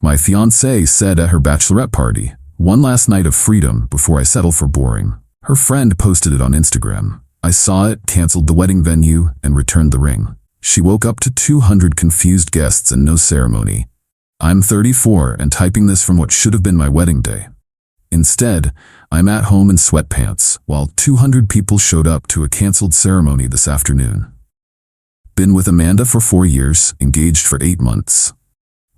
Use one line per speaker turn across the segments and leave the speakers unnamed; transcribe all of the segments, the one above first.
My fiancé said at her bachelorette party, "One last night of freedom before I settle for boring." Her friend posted it on Instagram. I saw it, canceled the wedding venue, and returned the ring. She woke up to 200 confused guests and no ceremony. I'm 34 and typing this from what should have been my wedding day. Instead, I'm at home in sweatpants while 200 people showed up to a canceled ceremony this afternoon. Been with Amanda for 4 years, engaged for 8 months.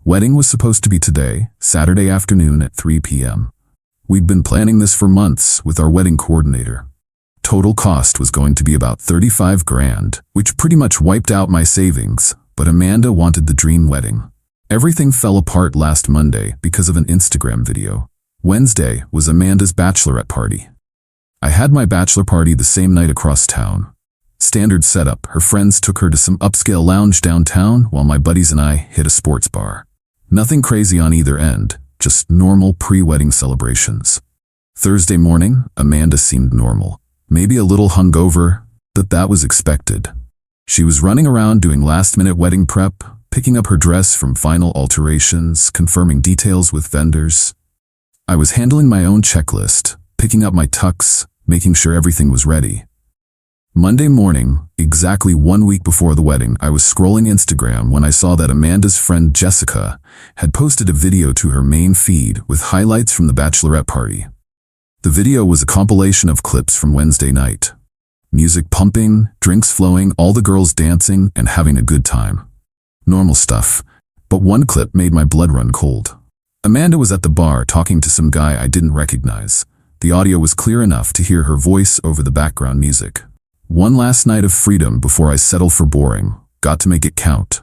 Wedding was supposed to be today, Saturday afternoon at 3 p.m. We'd been planning this for months with our wedding coordinator. Total cost was going to be about 35 grand, which pretty much wiped out my savings, but Amanda wanted the dream wedding. Everything fell apart last Monday because of an Instagram video. Wednesday was Amanda's bachelorette party. I had my bachelor party the same night across town. Standard setup, her friends took her to some upscale lounge downtown while my buddies and I hit a sports bar. Nothing crazy on either end, just normal pre-wedding celebrations. Thursday morning, Amanda seemed normal. Maybe a little hungover, but that was expected. She was running around doing last-minute wedding prep, picking up her dress from final alterations, confirming details with vendors. I was handling my own checklist, picking up my tux, making sure everything was ready. Monday morning, exactly 1 week before the wedding, I was scrolling Instagram when I saw that Amanda's friend Jessica had posted a video to her main feed with highlights from the bachelorette party. The video was a compilation of clips from Wednesday night. Music pumping, drinks flowing, all the girls dancing and having a good time. Normal stuff, but one clip made my blood run cold. Amanda was at the bar talking to some guy I didn't recognize. The audio was clear enough to hear her voice over the background music. One last night of freedom before I settle for boring. Got to make it count.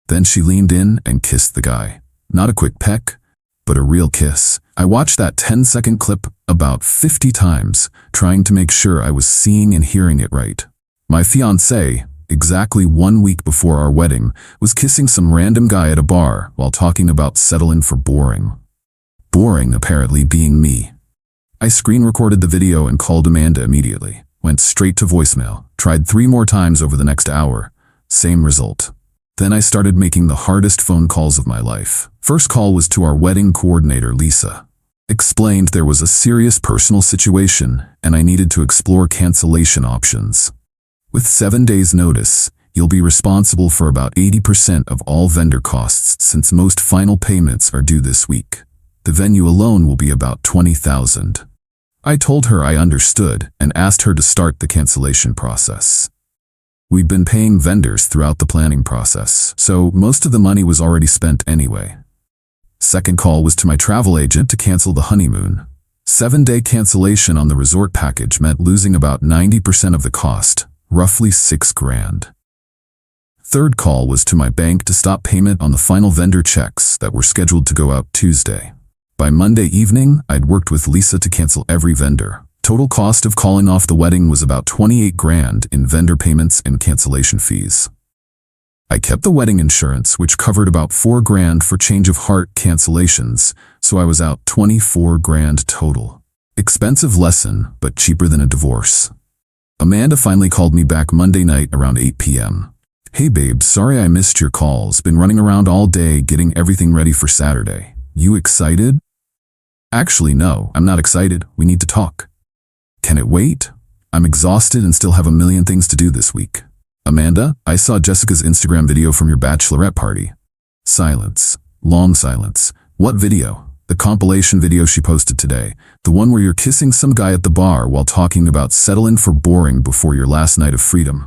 Then she leaned in and kissed the guy. Not a quick peck, but a real kiss. I watched that 10-second clip about 50 times, trying to make sure I was seeing and hearing it right. My fiancé, exactly 1 week before our wedding, was kissing some random guy at a bar while talking about settling for boring. Boring apparently being me. I screen recorded the video and called Amanda immediately. Went straight to voicemail. Tried 3 more times over the next hour. Same result. Then I started making the hardest phone calls of my life. First call was to our wedding coordinator, Lisa. Explained there was a serious personal situation and I needed to explore cancellation options. With 7 days notice, you'll be responsible for about 80% of all vendor costs since most final payments are due this week. The venue alone will be about $20,000. I told her I understood and asked her to start the cancellation process. We'd been paying vendors throughout the planning process, so most of the money was already spent anyway. Second call was to my travel agent to cancel the honeymoon. 7-day cancellation on the resort package meant losing about 90% of the cost, roughly 6 grand. Third call was to my bank to stop payment on the final vendor checks that were scheduled to go out Tuesday. By Monday evening, I'd worked with Lisa to cancel every vendor. Total cost of calling off the wedding was about 28 grand in vendor payments and cancellation fees. I kept the wedding insurance, which covered about 4 grand for change of heart cancellations, so I was out 24 grand total. Expensive lesson, but cheaper than a divorce. Amanda finally called me back Monday night around 8 p.m. "Hey babe, sorry I missed your calls. Been running around all day getting everything ready for Saturday. You excited?" "Actually, no, I'm not excited. We need to talk." "Can it wait? I'm exhausted and still have a million things to do this week." "Amanda, I saw Jessica's Instagram video from your bachelorette party." Silence. Long silence. "What video?" "The compilation video she posted today. The one where you're kissing some guy at the bar while talking about settling for boring before your last night of freedom."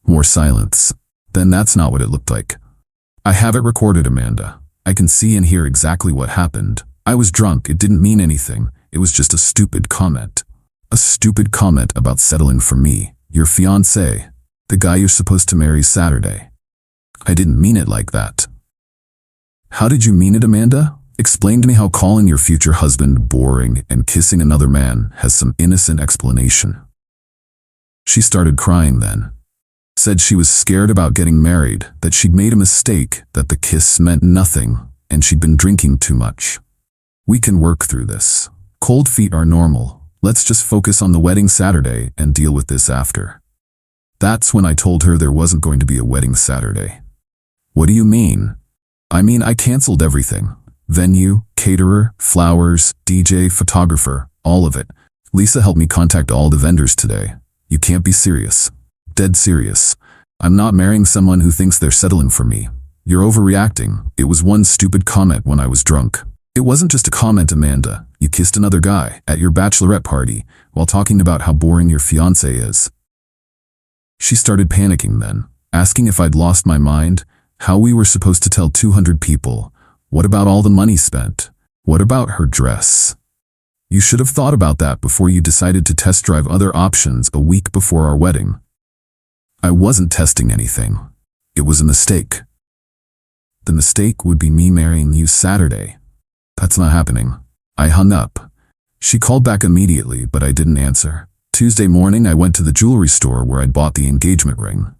More silence. "Then that's not what it looked like." "I have it recorded, Amanda. I can see and hear exactly what happened. I was drunk. It didn't mean anything. It was just a stupid comment. A stupid comment about settling for me, your fiancé, the guy you're supposed to marry Saturday. I didn't mean it like that." "How did you mean it, Amanda? Explain to me how calling your future husband boring and kissing another man has some innocent explanation." She started crying then. Said she was scared about getting married, that she'd made a mistake, that the kiss meant nothing, and she'd been drinking too much. "We can work through this. Cold feet are normal. Let's just focus on the wedding Saturday and deal with this after." That's when I told her there wasn't going to be a wedding Saturday. "What do you mean?" I mean, I canceled everything. Venue, caterer, flowers, DJ, photographer, all of it. Lisa helped me contact all the vendors today. You can't be serious. Dead serious. I'm not marrying someone who thinks they're settling for me. You're overreacting. It was one stupid comment when I was drunk. It wasn't just a comment, Amanda. You kissed another guy at your bachelorette party while talking about how boring your fiancé is. She started panicking then, asking if I'd lost my mind, how we were supposed to tell 200 people. What about all the money spent? What about her dress? You should have thought about that before you decided to test drive other options a week before our wedding. I wasn't testing anything. It was a mistake. The mistake would be me marrying you Saturday. That's not happening. I hung up. She called back immediately, but I didn't answer. Tuesday morning, I went to the jewelry store where I'd bought the engagement ring.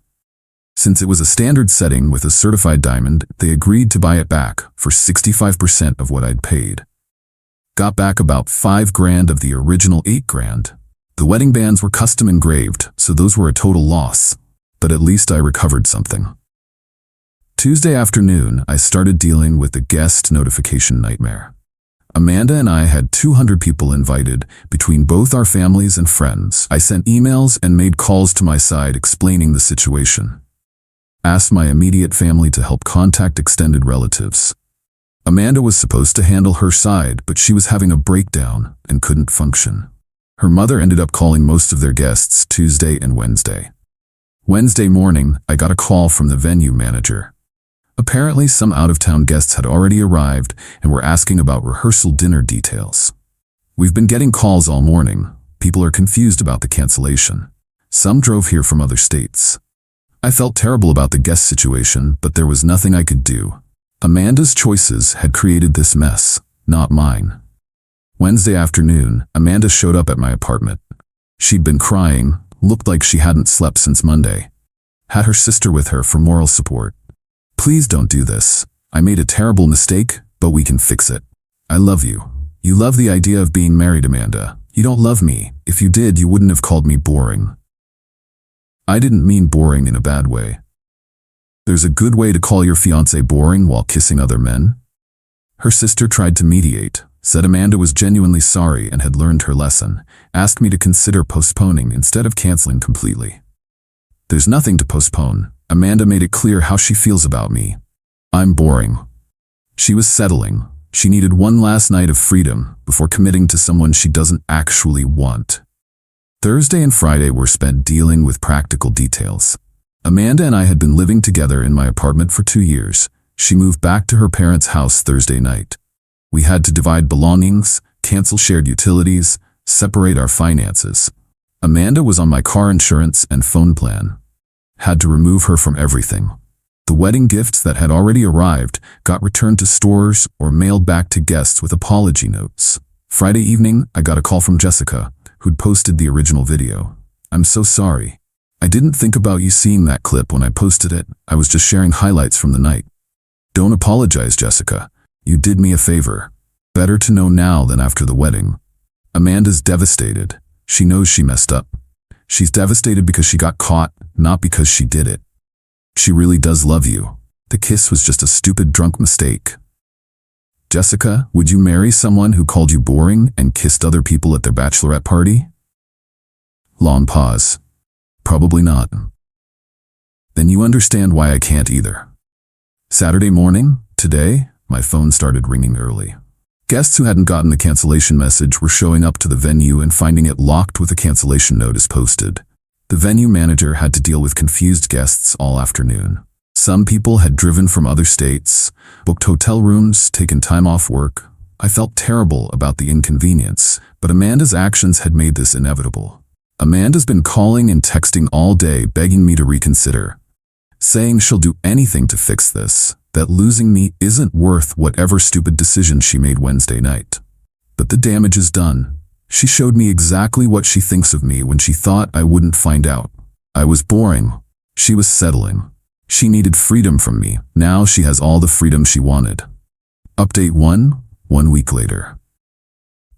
Since it was a standard setting with a certified diamond, they agreed to buy it back for 65% of what I'd paid. Got back about $5,000 of the original $8,000. The wedding bands were custom engraved, so those were a total loss, but at least I recovered something. Tuesday afternoon, I started dealing with the guest notification nightmare. Amanda and I had 200 people invited between both our families and friends. I sent emails and made calls to my side explaining the situation. Asked my immediate family to help contact extended relatives. Amanda was supposed to handle her side, but she was having a breakdown and couldn't function. Her mother ended up calling most of their guests Tuesday and Wednesday. Wednesday morning, I got a call from the venue manager. Apparently, some out-of-town guests had already arrived and were asking about rehearsal dinner details. We've been getting calls all morning. People are confused about the cancellation. Some drove here from other states. I felt terrible about the guest situation, but there was nothing I could do. Amanda's choices had created this mess, not mine. Wednesday afternoon, Amanda showed up at my apartment. She'd been crying, looked like she hadn't slept since Monday. Had her sister with her for moral support. Please don't do this. I made a terrible mistake, but we can fix it. I love you. You love the idea of being married, Amanda. You don't love me. If you did, you wouldn't have called me boring. I didn't mean boring in a bad way. There's a good way to call your fiancé boring while kissing other men. Her sister tried to mediate, said Amanda was genuinely sorry and had learned her lesson, asked me to consider postponing instead of canceling completely. There's nothing to postpone. Amanda made it clear how she feels about me. I'm boring. She was settling. She needed one last night of freedom before committing to someone she doesn't actually want. Thursday and Friday were spent dealing with practical details. Amanda and I had been living together in my apartment for 2 years. She moved back to her parents' house Thursday night. We had to divide belongings, cancel shared utilities, separate our finances. Amanda was on my car insurance and phone plan. Had to remove her from everything. The wedding gifts that had already arrived got returned to stores or mailed back to guests with apology notes. Friday evening, I got a call from Jessica, who'd posted the original video. I'm so sorry. I didn't think about you seeing that clip when I posted it. I was just sharing highlights from the night. Don't apologize, Jessica. You did me a favor. Better to know now than after the wedding. Amanda's devastated. She knows she messed up. She's devastated because she got caught, not because she did it. She really does love you. The kiss was just a stupid drunk mistake. Jessica, would you marry someone who called you boring and kissed other people at their bachelorette party? Long pause. Probably not. Then you understand why I can't either. Saturday morning, today, my phone started ringing early. Guests who hadn't gotten the cancellation message were showing up to the venue and finding it locked with a cancellation notice posted. The venue manager had to deal with confused guests all afternoon. Some people had driven from other states, booked hotel rooms, taken time off work. I felt terrible about the inconvenience, but Amanda's actions had made this inevitable. Amanda's been calling and texting all day begging me to reconsider, saying she'll do anything to fix this, that losing me isn't worth whatever stupid decision she made Wednesday night. But the damage is done. She showed me exactly what she thinks of me when she thought I wouldn't find out. I was boring. She was settling. She needed freedom from me. Now she has all the freedom she wanted. Update 1 week later.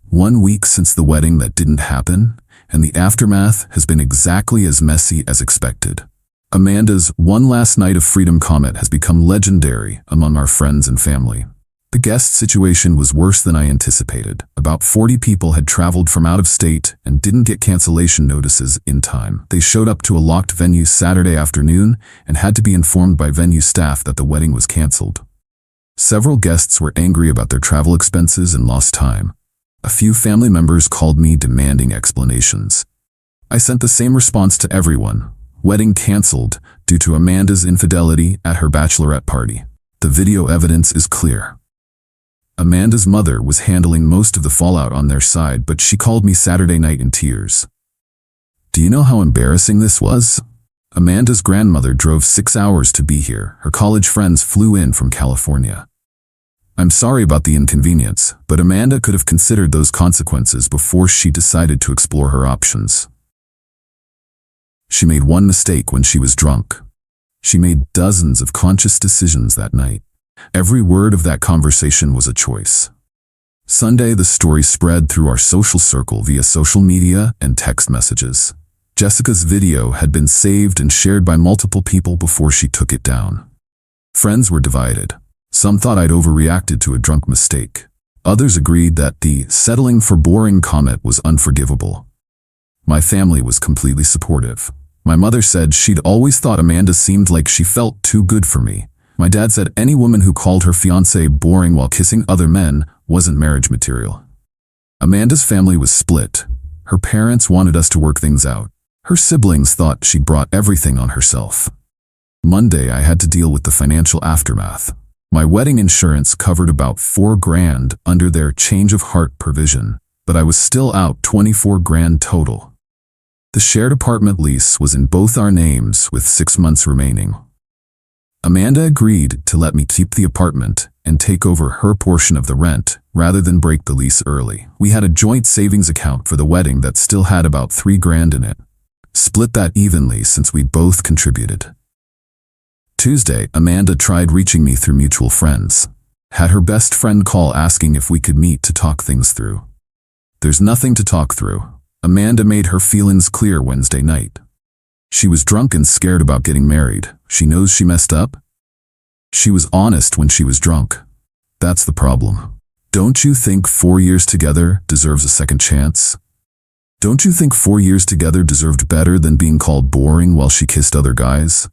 1 week since the wedding that didn't happen, and the aftermath has been exactly as messy as expected. Amanda's "One Last Night of Freedom" comment has become legendary among our friends and family. The guest situation was worse than I anticipated. About 40 people had traveled from out of state and didn't get cancellation notices in time. They showed up to a locked venue Saturday afternoon and had to be informed by venue staff that the wedding was canceled. Several guests were angry about their travel expenses and lost time. A few family members called me demanding explanations. I sent the same response to everyone: wedding canceled due to Amanda's infidelity at her bachelorette party. The video evidence is clear. Amanda's mother was handling most of the fallout on their side, but she called me Saturday night in tears. Do you know how embarrassing this was? Amanda's grandmother drove 6 hours to be here. Her college friends flew in from California. I'm sorry about the inconvenience, but Amanda could have considered those consequences before she decided to explore her options. She made one mistake when she was drunk. She made dozens of conscious decisions that night. Every word of that conversation was a choice. Sunday, the story spread through our social circle via social media and text messages. Jessica's video had been saved and shared by multiple people before she took it down. Friends were divided. Some thought I'd overreacted to a drunk mistake. Others agreed that the "settling for boring" comment was unforgivable. My family was completely supportive. My mother said she'd always thought Amanda seemed like she felt too good for me. My dad said any woman who called her fiancé boring while kissing other men wasn't marriage material. Amanda's family was split. Her parents wanted us to work things out. Her siblings thought she'd brought everything on herself. Monday, I had to deal with the financial aftermath. My wedding insurance covered about $4,000 under their change of heart provision, but I was still out $24,000 total. The shared apartment lease was in both our names with 6 months remaining. Amanda agreed to let me keep the apartment and take over her portion of the rent rather than break the lease early. We had a joint savings account for the wedding that still had about $3,000 in it. Split that evenly since we both contributed. Tuesday, Amanda tried reaching me through mutual friends. Had her best friend call asking if we could meet to talk things through. There's nothing to talk through. Amanda made her feelings clear Wednesday night. She was drunk and scared about getting married. She knows she messed up. She was honest when she was drunk. That's the problem. Don't you think 4 years together deserves a second chance? Don't you think 4 years together deserved better than being called boring while she kissed other guys?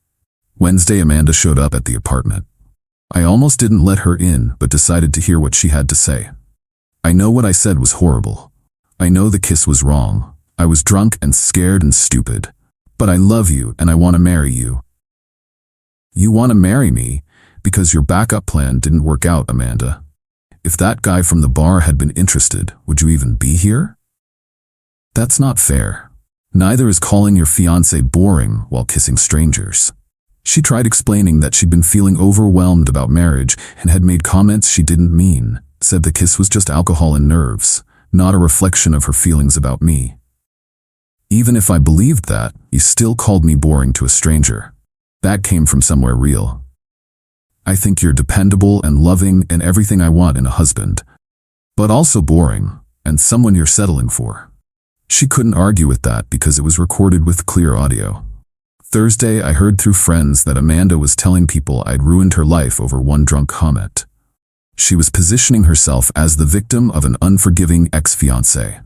Wednesday, Amanda showed up at the apartment. I almost didn't let her in, but decided to hear what she had to say. I know what I said was horrible. I know the kiss was wrong. I was drunk and scared and stupid. But I love you and I want to marry you. You want to marry me because your backup plan didn't work out, Amanda. If that guy from the bar had been interested, would you even be here? That's not fair. Neither is calling your fiancé boring while kissing strangers. She tried explaining that she'd been feeling overwhelmed about marriage and had made comments she didn't mean, said the kiss was just alcohol and nerves, not a reflection of her feelings about me. Even if I believed that, you still called me boring to a stranger. That came from somewhere real. I think you're dependable and loving and everything I want in a husband, but also boring and someone you're settling for. She couldn't argue with that because it was recorded with clear audio. Thursday, I heard through friends that Amanda was telling people I'd ruined her life over one drunk comment. She was positioning herself as the victim of an unforgiving ex-fiancé.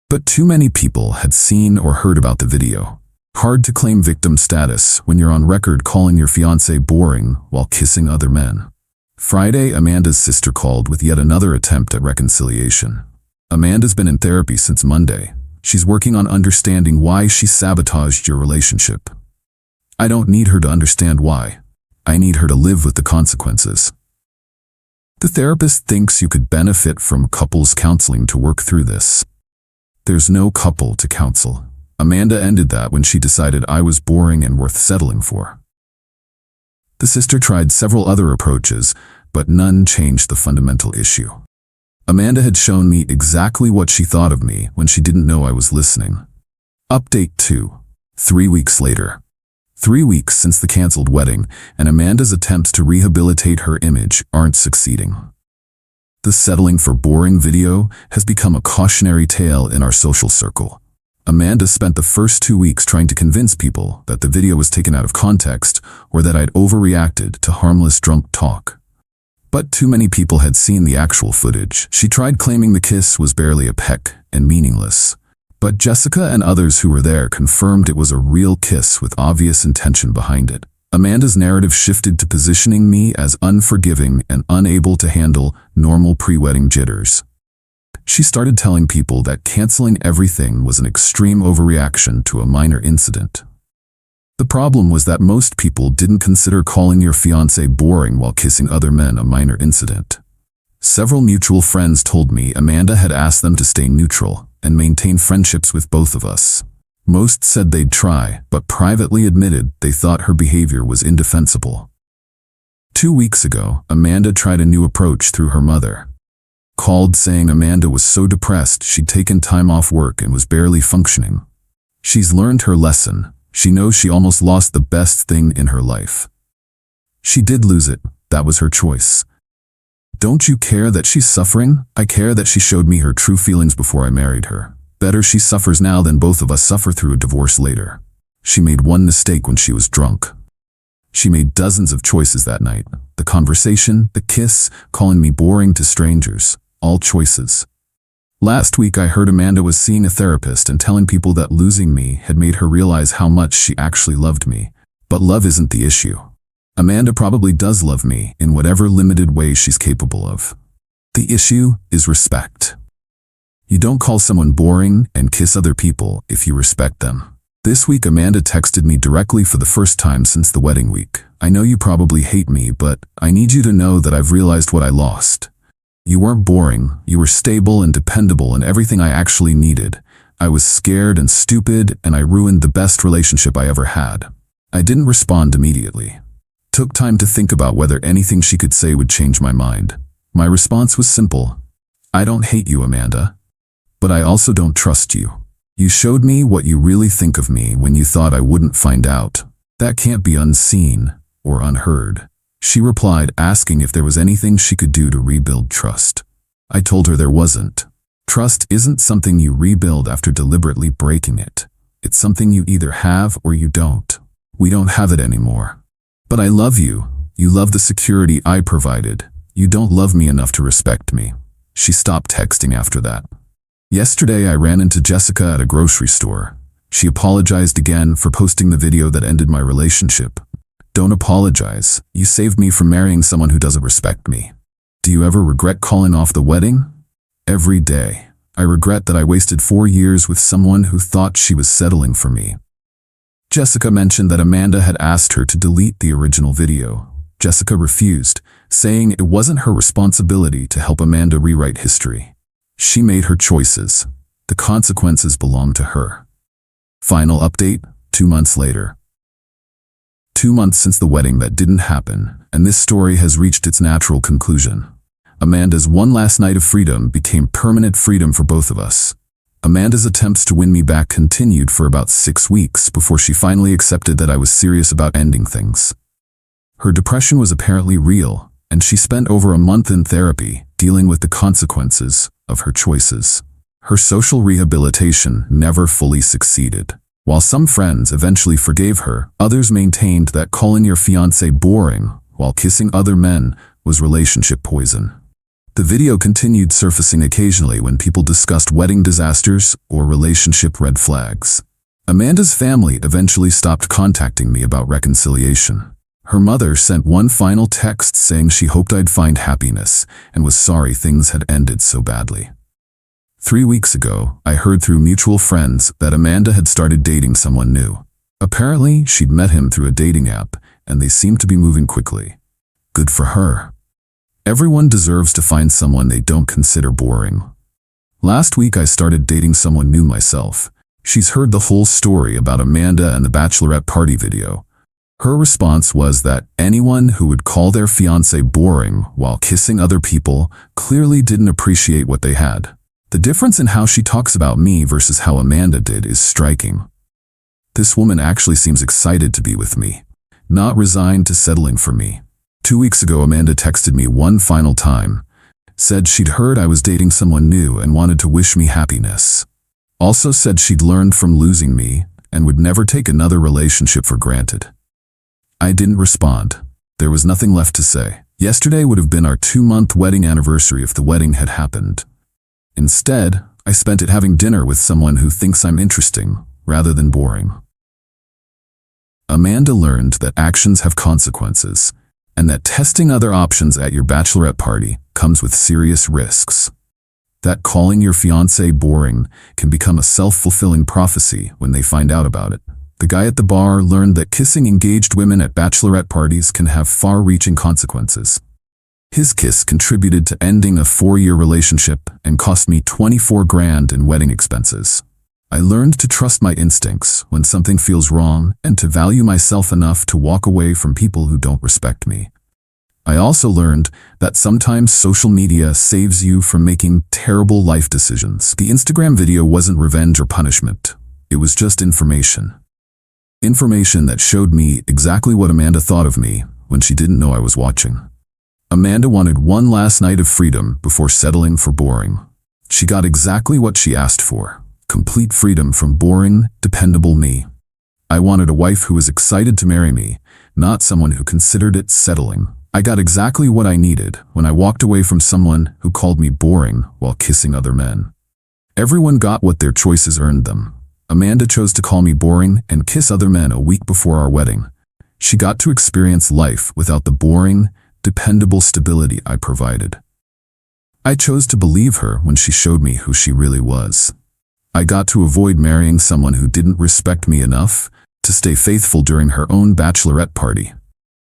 But too many people had seen or heard about the video. Hard to claim victim status when you're on record calling your fiancé boring while kissing other men. Friday, Amanda's sister called with yet another attempt at reconciliation. Amanda's been in therapy since Monday. She's working on understanding why she sabotaged your relationship. I don't need her to understand why. I need her to live with the consequences. The therapist thinks you could benefit from couples counseling to work through this. There's no couple to counsel. Amanda ended that when she decided I was boring and worth settling for. The sister tried several other approaches, but none changed the fundamental issue. Amanda had shown me exactly what she thought of me when she didn't know I was listening. Update 2. 3 weeks later. 3 weeks since the canceled wedding, and Amanda's attempts to rehabilitate her image aren't succeeding. The settling for boring video has become a cautionary tale in our social circle. Amanda spent the first 2 weeks trying to convince people that the video was taken out of context or that I'd overreacted to harmless drunk talk. But too many people had seen the actual footage. She tried claiming the kiss was barely a peck and meaningless. But Jessica and others who were there confirmed it was a real kiss with obvious intention behind it. Amanda's narrative shifted to positioning me as unforgiving and unable to handle normal pre-wedding jitters. She started telling people that canceling everything was an extreme overreaction to a minor incident. The problem was that most people didn't consider calling your fiancé boring while kissing other men a minor incident. Several mutual friends told me Amanda had asked them to stay neutral and maintain friendships with both of us. Most said they'd try, but privately admitted they thought her behavior was indefensible. 2 weeks ago, Amanda tried a new approach through her mother. Called saying Amanda was so depressed she'd taken time off work and was barely functioning. She's learned her lesson. She knows she almost lost the best thing in her life. She did lose it. That was her choice. Don't you care that she's suffering? I care that she showed me her true feelings before I married her. Better she suffers now than both of us suffer through a divorce later. She made one mistake when she was drunk. She made dozens of choices that night. The conversation, the kiss, calling me boring to strangers. All choices. Last week I heard Amanda was seeing a therapist and telling people that losing me had made her realize how much she actually loved me. But love isn't the issue. Amanda probably does love me in whatever limited way she's capable of. The issue is respect. You don't call someone boring and kiss other people if you respect them. This week Amanda texted me directly for the first time since the wedding week. I know you probably hate me, but I need you to know that I've realized what I lost. You weren't boring, you were stable and dependable and everything I actually needed. I was scared and stupid and I ruined the best relationship I ever had. I didn't respond immediately. Took time to think about whether anything she could say would change my mind. My response was simple. I don't hate you, Amanda. But I also don't trust you. You showed me what you really think of me when you thought I wouldn't find out. That can't be unseen or unheard. She replied, asking if there was anything she could do to rebuild trust. I told her there wasn't. Trust isn't something you rebuild after deliberately breaking it. It's something you either have or you don't. We don't have it anymore. But I love you. You love the security I provided. You don't love me enough to respect me. She stopped texting after that. Yesterday I ran into Jessica at a grocery store. She apologized again for posting the video that ended my relationship. Don't apologize. You saved me from marrying someone who doesn't respect me. Do you ever regret calling off the wedding? Every day. I regret that I wasted 4 years with someone who thought she was settling for me. Jessica mentioned that Amanda had asked her to delete the original video. Jessica refused, saying it wasn't her responsibility to help Amanda rewrite history. She made her choices. The consequences belong to her. Final update, 2 months later. 2 months since the wedding that didn't happen, and this story has reached its natural conclusion. Amanda's one last night of freedom became permanent freedom for both of us. Amanda's attempts to win me back continued for about 6 weeks before she finally accepted that I was serious about ending things. Her depression was apparently real, and she spent over a month in therapy dealing with the consequences of her choices. Her social rehabilitation never fully succeeded. While some friends eventually forgave her, others maintained that calling your fiancé boring while kissing other men was relationship poison. The video continued surfacing occasionally when people discussed wedding disasters or relationship red flags. Amanda's family eventually stopped contacting me about reconciliation. Her mother sent one final text saying she hoped I'd find happiness and was sorry things had ended so badly. 3 weeks ago, I heard through mutual friends that Amanda had started dating someone new. Apparently, she'd met him through a dating app, and they seemed to be moving quickly. Good for her. Everyone deserves to find someone they don't consider boring. Last week, I started dating someone new myself. She's heard the whole story about Amanda and the Bachelorette party video. Her response was that anyone who would call their fiancé boring while kissing other people clearly didn't appreciate what they had. The difference in how she talks about me versus how Amanda did is striking. This woman actually seems excited to be with me, not resigned to settling for me. 2 weeks ago, Amanda texted me one final time, said she'd heard I was dating someone new and wanted to wish me happiness. Also said she'd learned from losing me and would never take another relationship for granted. I didn't respond. There was nothing left to say. Yesterday would have been our 2-month wedding anniversary if the wedding had happened. Instead, I spent it having dinner with someone who thinks I'm interesting rather than boring. Amanda learned that actions have consequences, and that testing other options at your bachelorette party comes with serious risks. That calling your fiancé boring can become a self-fulfilling prophecy when they find out about it. The guy at the bar learned that kissing engaged women at bachelorette parties can have far-reaching consequences. His kiss contributed to ending a 4-year relationship and cost me $24,000 in wedding expenses. I learned to trust my instincts when something feels wrong and to value myself enough to walk away from people who don't respect me. I also learned that sometimes social media saves you from making terrible life decisions. The Instagram video wasn't revenge or punishment. It was just information. Information that showed me exactly what Amanda thought of me when she didn't know I was watching. Amanda wanted one last night of freedom before settling for boring. She got exactly what she asked for. Complete freedom from boring, dependable me. I wanted a wife who was excited to marry me, not someone who considered it settling. I got exactly what I needed when I walked away from someone who called me boring while kissing other men. Everyone got what their choices earned them. Amanda chose to call me boring and kiss other men a week before our wedding. She got to experience life without the boring, dependable stability I provided. I chose to believe her when she showed me who she really was. I got to avoid marrying someone who didn't respect me enough to stay faithful during her own bachelorette party.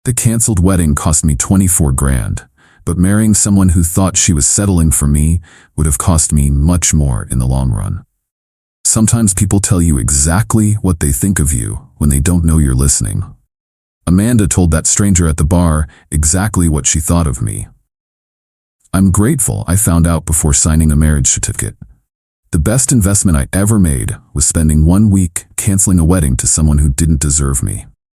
The canceled wedding cost me $24,000, but marrying someone who thought she was settling for me would have cost me much more in the long run. Sometimes people tell you exactly what they think of you when they don't know you're listening. Amanda told that stranger at the bar exactly what she thought of me. I'm grateful I found out before signing a marriage certificate. The best investment I ever made was spending 1 week canceling a wedding to someone who didn't deserve me.